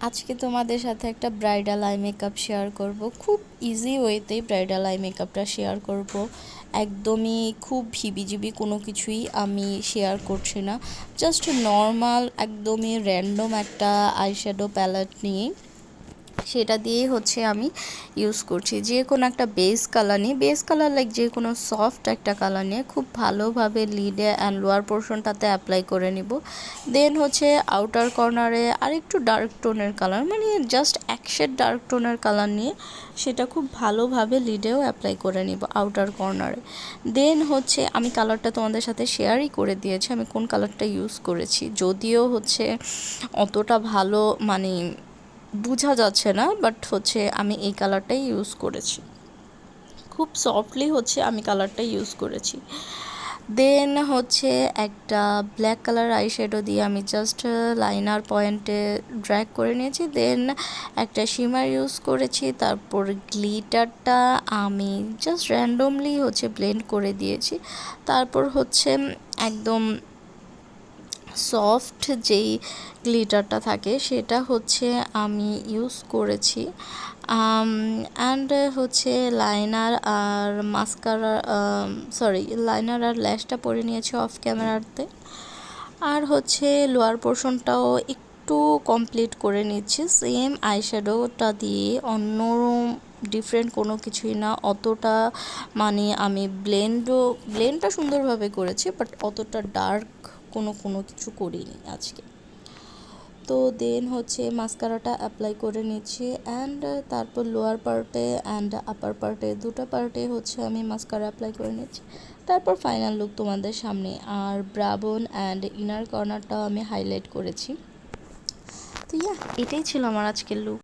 আজকে তোমাদের সাথে একটা ব্রাইডাল আই মেকআপ শেয়ার করব। খুব ইজি ওয়েতেই ব্রাইডাল আই মেকআপটা শেয়ার করব। একদমই খুব হিবিজিবি কোনো কিছুই আমি শেয়ার করছি না। জাস্ট নর্মাল একদমই র্যান্ডম একটা আইশ্যাডো প্যালেট নিয়ে সেটা দিয়েই আমি ইউজ করছি। যে কোনো একটা বেস কালার নিয়ে, বেস কালার লাইক যে কোনো সফট একটা কালার নিয়ে খুব ভালোভাবে লিডে অ্যান্ড লোয়ার পোর্শনটাতে অ্যাপ্লাই করে নিব। দেন আউটার কর্নারে আরেকটু ডার্ক টোনের কালার, মানে জাস্ট এক শেড ডার্ক টোনের কালার নিয়ে সেটা খুব ভালোভাবে লিডেও অ্যাপ্লাই করে নিব আউটার কর্নারে। দেন আমি কালারটা তোমাদের সাথে শেয়ারই করে দিয়েছি আমি কোন কালারটা ইউজ করেছি, যদিও অতটা ভালো মানে বোঝা যাচ্ছে না, বাট আমি এই কালারটাই ইউজ করেছি। খুব সফটলি আমি কালারটাই ইউজ করেছি। দেন একটা ব্ল্যাক কালার আইশ্যাডো দিয়ে আমি জাস্ট লাইনার পয়েন্টে ড্র্যাগ করে নিয়েছি। দেন একটা শিমার ইউজ করেছি। তারপর গ্লিটারটা আমি জাস্ট র্যান্ডমলি ব্লেন্ড করে দিয়েছি। তারপর একদম সফট যেই গ্লিটারটা থাকে সেটা আমি ইউজ করেছি। অ্যান্ড লাইনার আর মাস্কারা, লাইনার আর ল্যাশটা পরে নিয়েছি অফ ক্যামেরাতে। আর লোয়ার পোর্শনটাও একটু কমপ্লিট করে নিচ্ছি সেম আইশ্যাডোটা দিয়ে, ডিফারেন্ট কোনো কিছুই না। অতটা মানে আমি ব্লেন্ডটা সুন্দরভাবে করেছি, বাট অতটা ডার্ক কোনো কিছু করিনি আজকে। তো দেন মাস্কারাটা অ্যাপ্লাই করে নিচ্ছি অ্যান্ড তারপর লোয়ার পার্টে অ্যান্ড আপার পার্টে দুটো পার্টে আমি মাস্কারা অ্যাপ্লাই করে নিচ্ছি। তারপর ফাইনাল লুক তোমাদের সামনে। আর ব্রাবোন অ্যান্ড ইনার কর্নারটাও আমি হাইলাইট করেছি। তো এটাই ছিল আমার আজকের লুক।